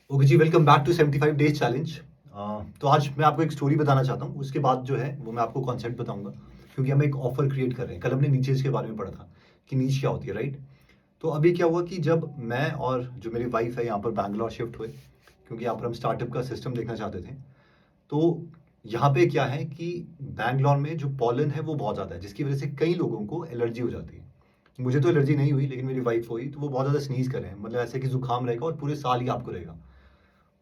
Okay जी, welcome back to 75 days challenge. तो आज मैं आपको एक स्टोरी बताना चाहता हूँ। उसके बाद जो है वो मैं आपको कॉन्सेप्ट बताऊंगा, क्योंकि हम एक ऑफर क्रिएट कर रहे हैं। कल हमने नीचेज के बारे में पढ़ा था कि नीच क्या होती है, राइट? तो अभी क्या हुआ कि जब मैं और जो मेरी वाइफ है यहाँ पर बैंगलोर शिफ्ट हुए, क्योंकि यहाँ पर हम स्टार्टअप का सिस्टम देखना चाहते थे। तो यहाँ पे क्या है कि बैंगलोर में जो पॉलन है वो बहुत ज़्यादा है, जिसकी वजह से कई लोगों को एलर्जी हो जाती है। मुझे तो एलर्जी नहीं हुई, लेकिन मेरी वाइफ हुई, तो वो बहुत ज़्यादा स्नीज कर रहे हैं, मतलब ऐसे कि जुकाम रहेगा और पूरे साल ही आपको रहेगा।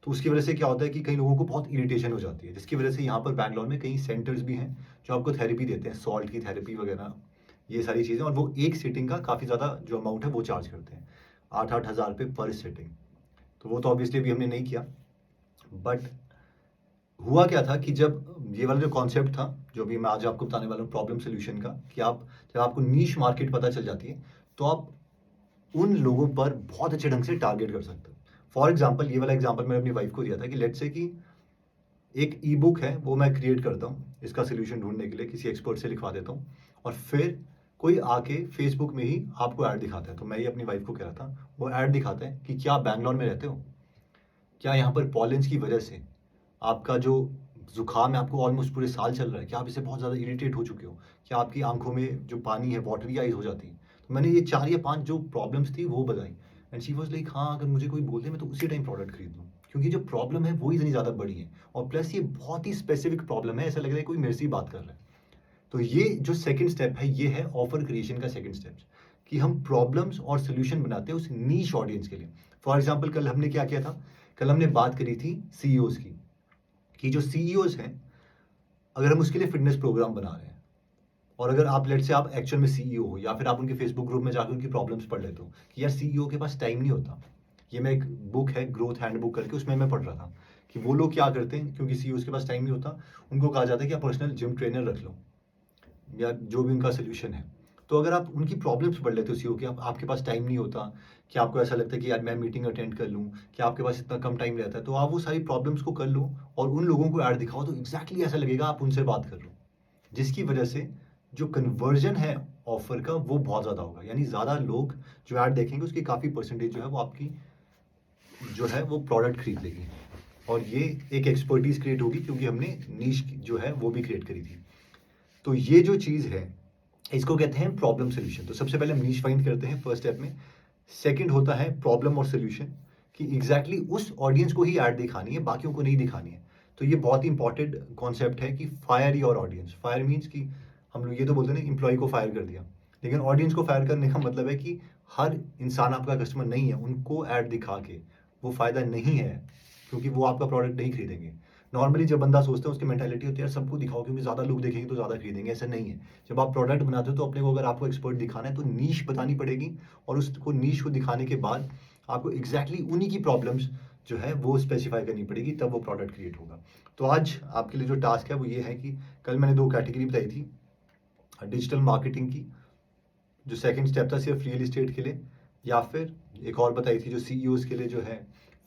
तो उसकी वजह से क्या होता है कि कई लोगों को बहुत इरिटेशन हो जाती है, जिसकी वजह से यहाँ पर बैंगलोर में कई सेंटर्स भी हैं जो आपको थेरेपी देते हैं, सॉल्ट की थेरेपी वगैरह, ये सारी चीज़ें। और वो एक सीटिंग का काफ़ी ज़्यादा जो अमाउंट है वो चार्ज करते हैं, 8-8 हज़ार रुपये पर सीटिंग। तो वो तो ऑब्वियसली अभी हमने नहीं किया। बट हुआ क्या था कि जब ये वाला जो कॉन्सेप्ट था, जो भी मैं आज आपको बताने वाला हूँ प्रॉब्लम सोल्यूशन का, कि आप जब आपको नीश मार्केट पता चल जाती है, तो आप उन लोगों पर बहुत अच्छे ढंग से टारगेट कर सकते हो। फॉर एग्जाम्पल, ये वाला एग्जाम्पल मैंने अपनी वाइफ को दिया था कि लेट्स से कि एक ई बुक है, वो मैं क्रिएट करता हूँ इसका सोल्यूशन ढूंढने के लिए, किसी एक्सपर्ट से लिखवा देता हूँ, और फिर कोई आके फेसबुक में ही आपको ऐड दिखाता है। तो मैं ये अपनी वाइफ को कह रहा था, वो ऐड दिखाता है कि क्या आप बैंगलोर में रहते हो, क्या यहाँ पर पॉलेंस की वजह से आपका जो जुकाम है आपको ऑलमोस्ट पूरे साल चल रहा है, क्या आप इससे बहुत ज़्यादा इरिटेट हो चुके हो, क्या आपकी आंखों में जो पानी है वाटरी आइज हो जाती है। तो मैंने ये 4 या 5 जो प्रॉब्लम्स थी वो बताई, एंड शी वॉज लाइक, हाँ अगर मुझे कोई बोल दे मैं तो उसी टाइम प्रोडक्ट खरीद लूँ, क्योंकि जो प्रॉब्लम है वो इतनी ज़्यादा बड़ी है, और प्लस ये बहुत ही स्पेसिफिक प्रॉब्लम है, ऐसा लग रहा है कोई मेरे से ही बात कर रहा है। तो ये जो सेकंड स्टेप है, ये है ऑफर क्रिएशन का सेकंड स्टेप, कि हम प्रॉब्लम्स और सोल्यूशन बनाते हैं उस नीश ऑडियंस के लिए। फॉर एग्जांपल, कल हमने क्या किया था, कल हमने बात करी थी सीईओज की, कि जो सीईओज हैं, अगर हम उसके लिए फिटनेस प्रोग्राम बना रहे हैं, और अगर आप लेट से आप एक्चुअल में सीईओ हो, या फिर आप उनके फेसबुक ग्रुप में जाकर उनकी प्रॉब्लम्स पढ़ लेते हो कि यार सीईओ के पास टाइम नहीं होता। ये मैं एक बुक है ग्रोथ हैंड बुक करके, उसमें मैं पढ़ रहा था कि वो लोग क्या करते हैं, क्योंकि सीईओ के पास टाइम नहीं होता, उनको कहा जाता है कि आप पर्सनल जिम ट्रेनर रख लो, या जो भी उनका सोल्यूशन है। तो अगर आप उनकी प्रॉब्लम्स पढ़ लेते हो सीईओ की, आपके पास टाइम नहीं होता, कि आपको ऐसा लगता है कि यार मैं मीटिंग अटेंड कर लूँ, कि आपके पास इतना कम टाइम रहता है, तो आप वो सारी प्रॉब्लम्स को कर लो और उन लोगों को ऐड दिखाओ, तो एग्जैक्टली ऐसा लगेगा आप उनसे बात कर रहे हो, जिसकी वजह से जो कन्वर्जन है ऑफर का वो बहुत ज़्यादा होगा। यानी ज़्यादा लोग जो ऐड देखेंगे उसकी काफ़ी परसेंटेज जो है वो आपकी जो है वो प्रोडक्ट खरीद लेगी, और ये एक एक्सपर्टीज क्रिएट होगी, क्योंकि हमने नीश जो है वो भी क्रिएट करी थी। तो ये जो चीज़ है, इसको कहते हैं प्रॉब्लम सोल्यूशन। तो सबसे पहले हम नीश फाइंड करते हैं फर्स्ट स्टेप में। सेकंड होता है प्रॉब्लम और सोल्यूशन, कि एग्जैक्टली उस ऑडियंस को ही ऐड दिखानी है, बाकियों को नहीं दिखानी है। तो ये बहुत ही इंपॉर्टेंट कॉन्सेप्ट है कि fire your audience. Fire means कि हम लोग ये तो बोलते हैं ना, एम्प्लॉय को फायर कर दिया, लेकिन ऑडियंस को फायर करने का मतलब है कि हर इंसान आपका कस्टमर नहीं है, उनको ऐड दिखा के वो फायदा नहीं है, क्योंकि वो आपका प्रोडक्ट नहीं खरीदेंगे। नॉर्मली जब बंदा सोचता है, उसकी मेंटालिटी होती है यार सबको दिखाओ, क्योंकि ज़्यादा लोग देखेंगे तो ज़्यादा खरीदेंगे। ऐसा नहीं है। जब आप प्रोडक्ट बनाते हो तो अपने को, अगर आपको एक्सपर्ट दिखाना है तो नीश बतानी पड़ेगी, और उसको नीश को दिखाने के बाद आपको एग्जैक्टली उन्हीं की प्रॉब्लम्स जो है वो स्पेसिफाई करनी पड़ेगी, तब वो प्रोडक्ट क्रिएट होगा। तो आज आपके लिए जो टास्क है वो ये है कि कल मैंने 2 कैटेगरी बताई थी, डिजिटल मार्केटिंग की, जो सेकंड स्टेप था सिर्फ रियल इस्टेट के लिए, या फिर एक और बताई थी जो सीईओज के लिए जो है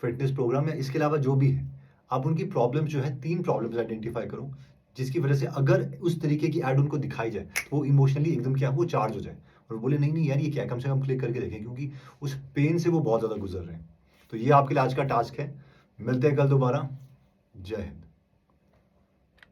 फिटनेस प्रोग्राम, या इसके अलावा जो भी है, आप उनकी प्रॉब्लम्स जो है 3 प्रॉब्लम्स आइडेंटिफाई करो, जिसकी वजह से अगर उस तरीके की ऐड उनको दिखाई जाए तो वो इमोशनली एकदम क्या वो चार्ज हो जाए, और बोले नहीं नहीं यार ये क्या है, कम से कम क्लिक करके देखें, क्योंकि उस पेन से वो बहुत ज़्यादा गुजर रहे हैं। तो ये आपके लिए आज का टास्क है। मिलते हैं कल दोबारा। जय हिंद।